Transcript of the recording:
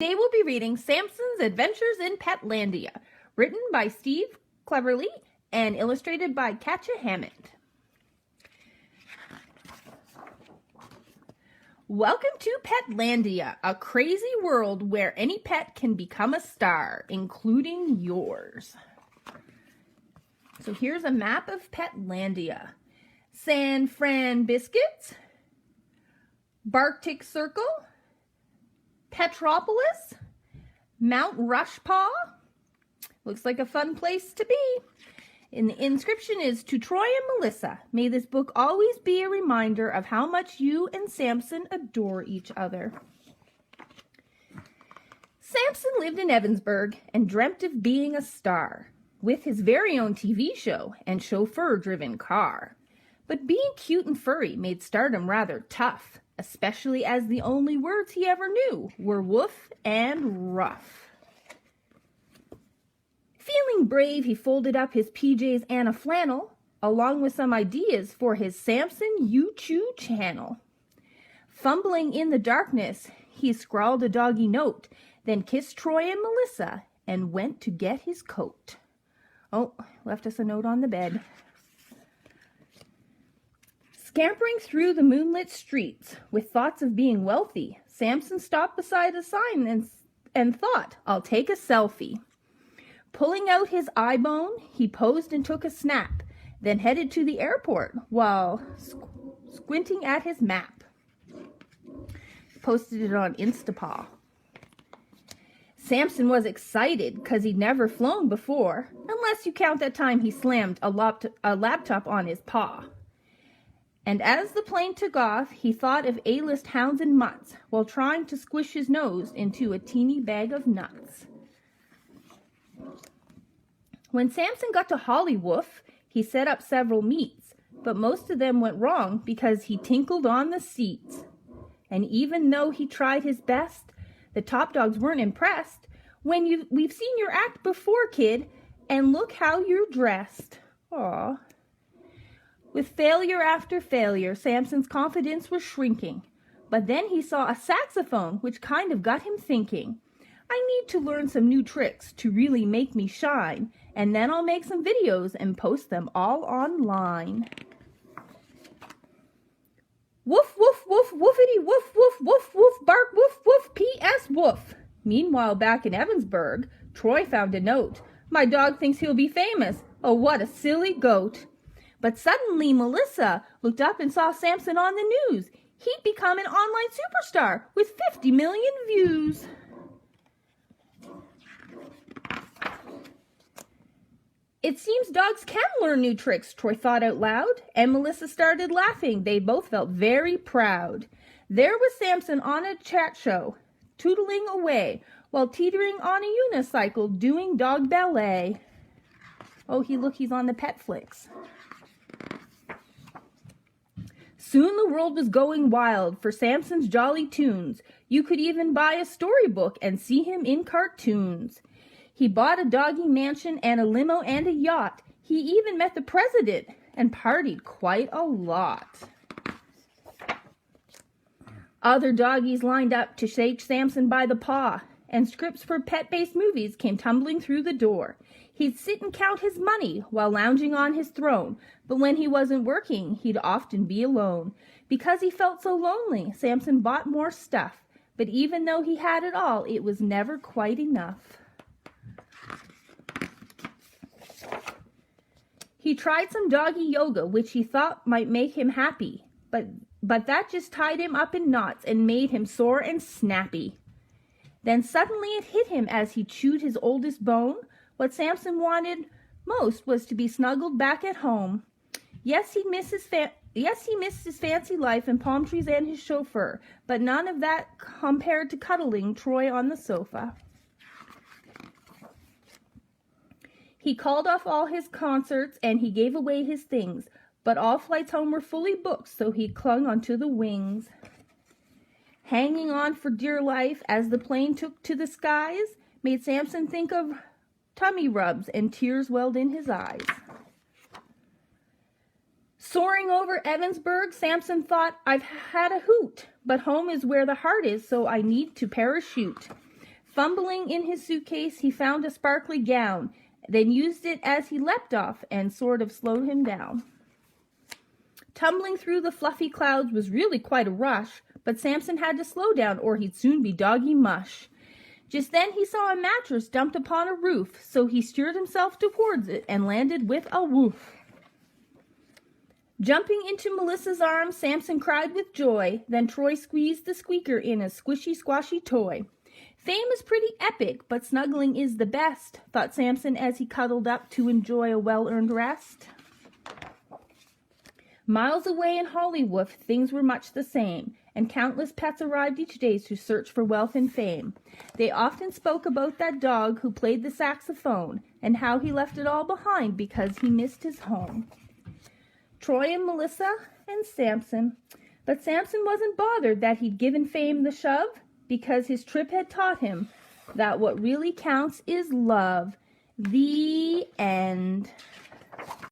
Today we'll be reading Sampson's Adventures in Petlandia, written by Steve Cleverly and illustrated by Katja Hammond. Welcome to Petlandia, a crazy world where any pet can become a star, including yours. So here's a map of Petlandia. San Fran Biscuits, Barctic Circle, Petropolis, Mount Rushpaw. Looks like a fun place to be. And the inscription is, "To Troy and Melissa, may this book always be a reminder of how much you and Sampson adore each other." Sampson lived in Evansburg and dreamt of being a star, with his very own TV show and chauffeur-driven car. But being cute and furry made stardom rather tough, especially as the only words he ever knew were woof and rough. Feeling brave, he folded up his PJs and a flannel, along with some ideas for his Sampson YouTube channel. Fumbling in the darkness, he scrawled a doggy note, then kissed Troy and Melissa and went to get his coat. Oh, left us a note on the bed. Scampering through the moonlit streets with thoughts of being wealthy, Sampson stopped beside a sign and thought, "I'll take a selfie." Pulling out his iBone, he posed and took a snap, then headed to the airport while squinting at his map. Posted it on Instapaw. Sampson was excited because he'd never flown before, unless you count that time he slammed a laptop on his paw. And as the plane took off, he thought of A-list hounds and mutts while trying to squish his nose into a teeny bag of nuts. When Sampson got to Hollywood, he set up several meets, but most of them went wrong because he tinkled on the seats. And even though he tried his best, the top dogs weren't impressed. We've seen your act before, kid, and look how you're dressed. Aw. With failure after failure, Sampson's confidence was shrinking. But then he saw a saxophone, which kind of got him thinking. I need to learn some new tricks to really make me shine, and then I'll make some videos and post them all online. Woof, woof, woof, woofity, woof, woof, woof, woof, bark, woof, woof, P.S. woof. Meanwhile, back in Evansburg, Troy found a note. My dog thinks he'll be famous. Oh, what a silly goat. But suddenly Melissa looked up and saw Sampson on the news. He'd become an online superstar with 50 million views. It seems dogs can learn new tricks, Troy thought out loud, and Melissa started laughing. They both felt very proud. There was Sampson on a chat show, tootling away, while teetering on a unicycle doing dog ballet. Oh, he's on the Petflix. Soon the world was going wild for Sampson's jolly tunes. You could even buy a storybook and see him in cartoons. He bought a doggy mansion and a limo and a yacht. He even met the president and partied quite a lot. Other doggies lined up to shake Sampson by the paw, and scripts for pet-based movies came tumbling through the door. He'd sit and count his money while lounging on his throne, but when he wasn't working, he'd often be alone. Because he felt so lonely, Sampson bought more stuff, but even though he had it all, it was never quite enough. He tried some doggy yoga, which he thought might make him happy, but that just tied him up in knots and made him sore and snappy. Then suddenly it hit him as he chewed his oldest bone. What Sampson wanted most was to be snuggled back at home. Yes, he missed his fancy life and palm trees and his chauffeur, but none of that compared to cuddling Troy on the sofa. He called off all his concerts and he gave away his things, but all flights home were fully booked, so he clung onto the wings. Hanging on for dear life as the plane took to the skies made Sampson think of tummy rubs and tears welled in his eyes. Soaring over Evansburg, Sampson thought, I've had a hoot, but home is where the heart is, so I need to parachute. Fumbling in his suitcase, he found a sparkly gown, then used it as he leapt off and sort of slowed him down. Tumbling through the fluffy clouds was really quite a rush, but Sampson had to slow down or he'd soon be doggy mush. Just then he saw a mattress dumped upon a roof, so he steered himself towards it and landed with a woof. Jumping into Melissa's arms, Sampson cried with joy. Then Troy squeezed the squeaker in a squishy squashy toy. Fame is pretty epic, but snuggling is the best, thought Sampson as he cuddled up to enjoy a well-earned rest. Miles away in Hollywood, things were much the same, and countless pets arrived each day to search for wealth and fame. They often spoke about that dog who played the saxophone, and how he left it all behind because he missed his home. Troy and Melissa and Sampson. But Sampson wasn't bothered that he'd given fame the shove, because his trip had taught him that what really counts is love. The end.